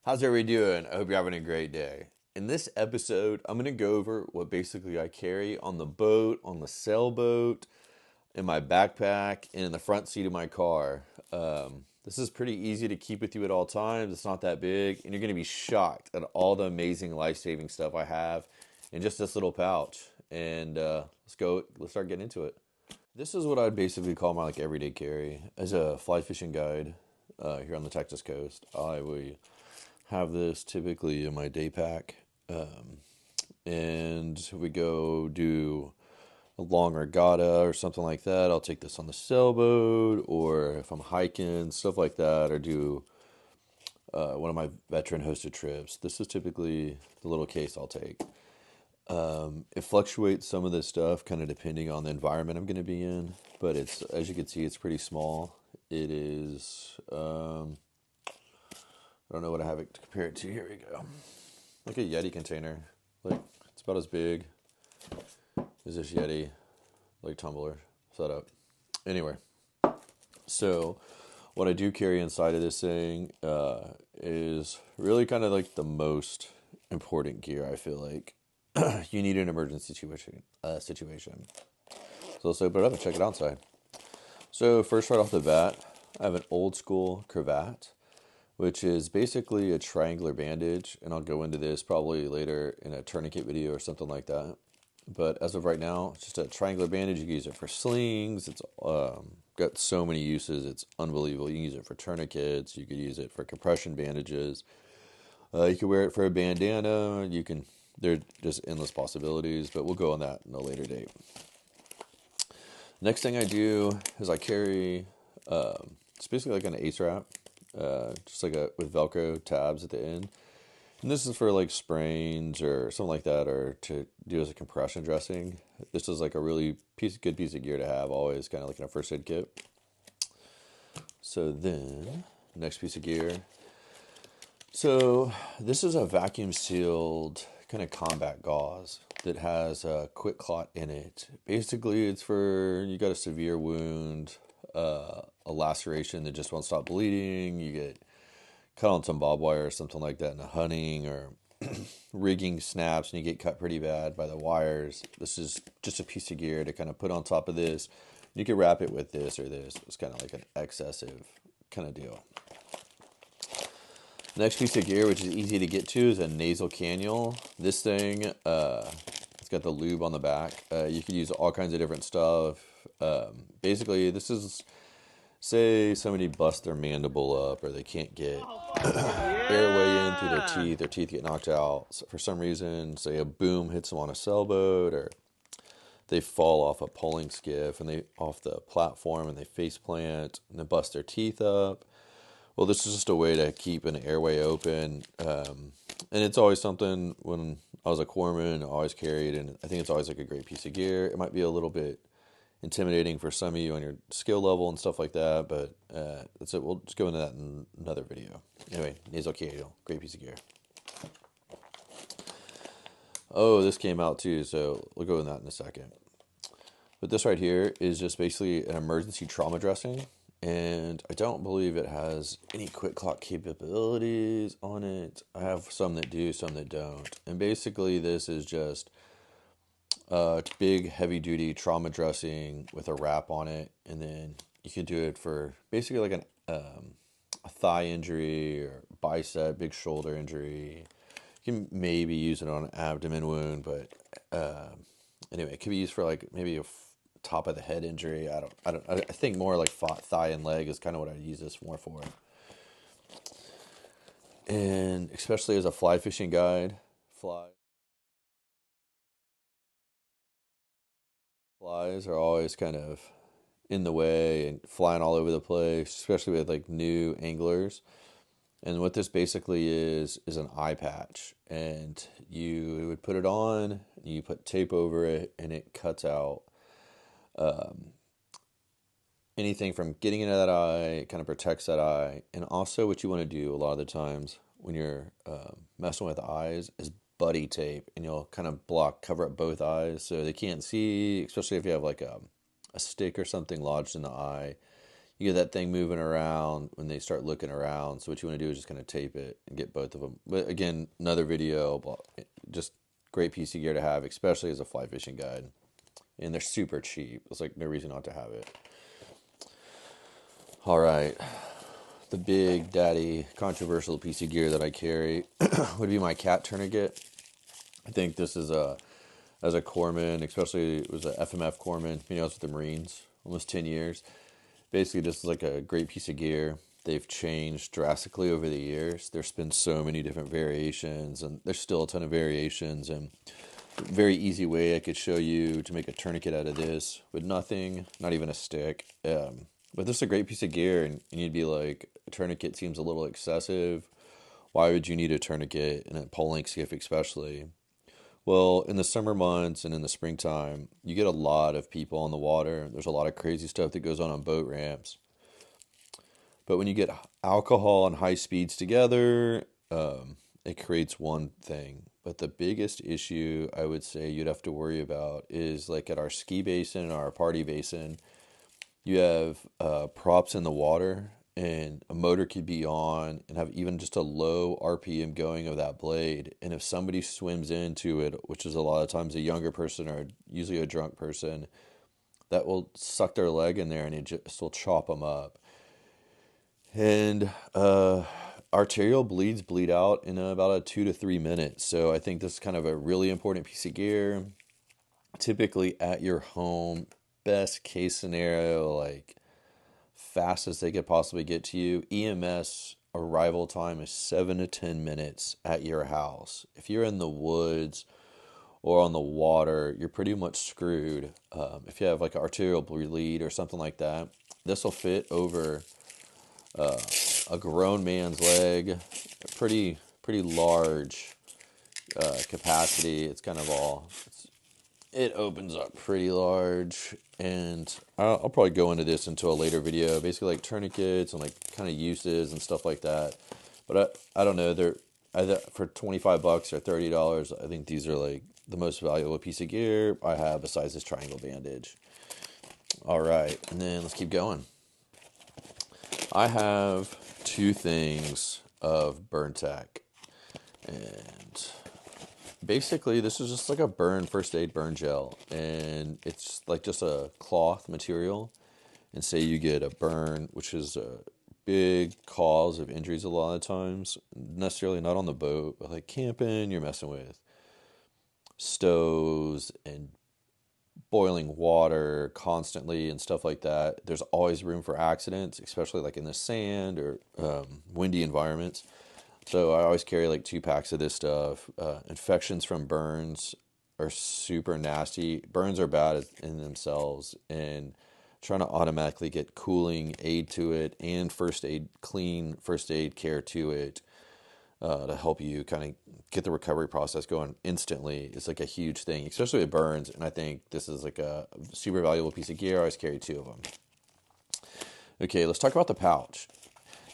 How's everybody doing? I hope you're having a great day. In this episode, I'm going to go over what basically I carry on the boat, on the sailboat, in my backpack, and in the front seat of my car. This is pretty easy to keep with you at all times. It's not that big, and you're going to be shocked at all the amazing life-saving stuff I have in just this little pouch. And let's start getting into it. This is what I'd basically call my like everyday carry as a fly fishing guide here on the Texas coast. I will have this typically in my day pack, and we go do a long regatta or something like that. I'll take this on the sailboat, or if I'm hiking, stuff like that, or do one of my veteran hosted trips. This is typically the little case I'll take. It fluctuates some of this stuff kind of depending on the environment I'm going to be in, but it's, as you can see, it's pretty small. It is, I don't know what I have it to compare it to. Here we go. Like a Yeti container. Like, it's about as big as this Yeti, like, tumbler setup. Anyway, so what I do carry inside of this thing is really kind of like the most important gear, I feel like. You need an emergency situation. So let's open it up and check it outside. So first, right off the bat, I have an old school cravat, which is basically a triangular bandage, and I'll go into this probably later in a tourniquet video or something like that. But as of right now, it's just a triangular bandage. You can use it for slings. It's got so many uses. It's unbelievable. You can use it for tourniquets. You could use it for compression bandages. You can wear it for a bandana. There's just endless possibilities, but we'll go on that in a later date. Next thing I do is I carry, it's basically like an ace wrap, just like with Velcro tabs at the end. And this is for like sprains or something like that, or to do as a compression dressing. This is like a really good piece of gear to have, always kind of like in a first aid kit. So then, next piece of gear. So this is a vacuum sealed kind of combat gauze that has a quick clot in it. Basically, it's for you got a severe wound, a laceration that just won't stop bleeding. You get cut on some barbed wire or something like that in a hunting, or rigging snaps and you get cut pretty bad by the wires. This is just a piece of gear to kind of put on top of this. You can wrap it with this or this. It's kind of like an excessive kind of deal. Next piece of gear, which is easy to get to, is a nasal cannula. This thing, it's got the lube on the back. You could use all kinds of different stuff. Basically, this is, say somebody busts their mandible up, or they can't get airway in through their teeth get knocked out. So for some reason, say a boom hits them on a sailboat, or they fall off a poling skiff and off the platform and they face plant and they bust their teeth up. Well, this is just a way to keep an airway open, and it's always something when I was a corpsman, I always carried, and I think it's always like a great piece of gear. It might be a little bit intimidating for some of you on your skill level and stuff like that, but that's it. We'll just go into that in another video. Anyway, nasal cannula, great piece of gear. Oh, this came out too, so we'll go into that in a second. But this right here is just basically an emergency trauma dressing. And I don't believe it has any quick clot capabilities on it. I have some that do, some that don't. And basically this is just a big heavy duty trauma dressing with a wrap on it. And then you can do it for basically like a thigh injury or bicep, big shoulder injury. You can maybe use it on an abdomen wound, but anyway, it could be used for like maybe a top of the head injury. I think more like thigh and leg is kind of what I'd use this more for. And especially as a fly fishing guide, flies are always kind of in the way and flying all over the place, especially with like new anglers. And what this basically is an eye patch, and you would put it on, you put tape over it, and it cuts out anything from getting into that eye. It kind of protects that eye. And also what you want to do a lot of the times when you're messing with eyes is buddy tape, and you'll kind of cover up both eyes so they can't see, especially if you have like a stick or something lodged in the eye. you get that thing moving around when they start looking around. So what you want to do is just kind of tape it and get both of them. But again, another video, just great piece of gear to have, especially as a fly fishing guide. And they're super cheap. It's like no reason not to have it. All right. The big daddy controversial piece of gear that I carry would be my cat tourniquet. I think this is as a corpsman, especially it was a FMF corpsman, I was with the Marines almost 10 years. Basically, this is like a great piece of gear. They've changed drastically over the years. There's been so many different variations, and there's still a ton of variations. And a very easy way I could show you to make a tourniquet out of this with nothing, not even a stick. But this is a great piece of gear, and you'd be like, a tourniquet seems a little excessive. Why would you need a tourniquet in a poling skiff especially? Well, in the summer months and in the springtime, you get a lot of people on the water. There's a lot of crazy stuff that goes on boat ramps. But when you get alcohol and high speeds together, it creates one thing. But the biggest issue I would say you'd have to worry about is like at our ski basin and our party basin, you have props in the water, and a motor could be on and have even just a low RPM going of that blade. And if somebody swims into it, which is a lot of times a younger person or usually a drunk person, that will suck their leg in there and it just will chop them up. And arterial bleeds bleed out in about 2 to 3 minutes. So I think this is kind of a really important piece of gear. Typically at your home, best case scenario, like fast as they could possibly get to you. EMS arrival time is 7 to 10 minutes at your house. If you're in the woods or on the water, you're pretty much screwed. If you have like an arterial bleed or something like that, this will fit over a grown man's leg, a pretty large capacity. It's kind of it opens up pretty large, and I'll probably go into this into a later video, basically like tourniquets and like kind of uses and stuff like that. But I don't know, for $25 or $30, I think these are like the most valuable piece of gear I have besides this triangle bandage. All right, and then let's keep going. I have 2 things of burn tack, and basically this is just like a first aid burn gel, and it's like just a cloth material. And say you get a burn, which is a big cause of injuries a lot of times, necessarily not on the boat, but like camping, you're messing with stoves and boiling water constantly and stuff like that. There's always room for accidents, especially like in the sand or windy environments. So I always carry like 2 packs of this stuff. Infections from burns are super nasty. Burns are bad in themselves, and trying to automatically get cooling aid to it and clean first aid care to it to help you kind of get the recovery process going instantly is like a huge thing, especially with burns. And I think this is like a super valuable piece of gear. I always carry 2 of them. Okay, let's talk about the pouch.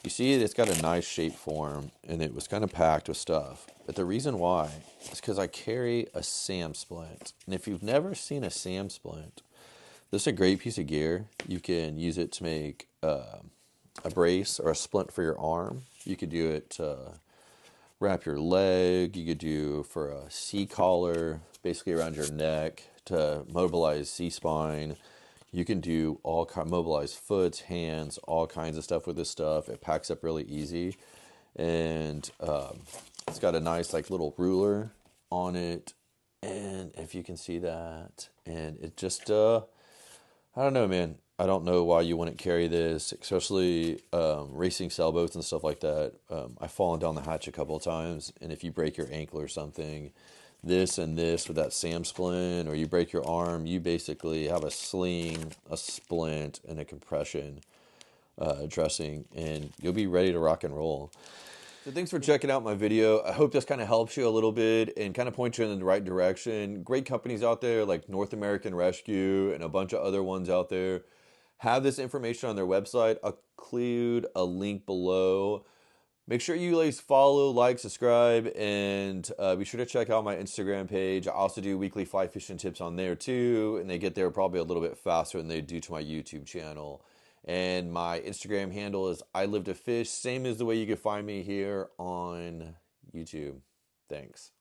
You see it's got a nice shape form, and it was kind of packed with stuff. But the reason why is because I carry a SAM splint. And if you've never seen a SAM splint, this is a great piece of gear. You can use it to make a brace or a splint for your arm. You could do it to wrap your leg. You could do for a C collar, basically around your neck to mobilize C-spine. You can do mobilize foot, hands, all kinds of stuff with this stuff. It packs up really easy. And it's got a nice like little ruler on it. And if you can see that, and it just, I don't know, man. I don't know why you wouldn't carry this, especially racing sailboats and stuff like that. I've fallen down the hatch a couple of times, and if you break your ankle or something, this and this with that SAM splint, or you break your arm, you basically have a sling, a splint, and a compression dressing, and you'll be ready to rock and roll. So thanks for checking out my video. I hope this kind of helps you a little bit and kind of points you in the right direction. Great companies out there like North American Rescue and a bunch of other ones out there have this information on their website. I'll include a link below. Make sure you guys follow, like, subscribe, and be sure to check out my Instagram page. I also do weekly fly fishing tips on there too, and they get there probably a little bit faster than they do to my YouTube channel. And my Instagram handle is I Live to Fish, same as the way you can find me here on YouTube. Thanks.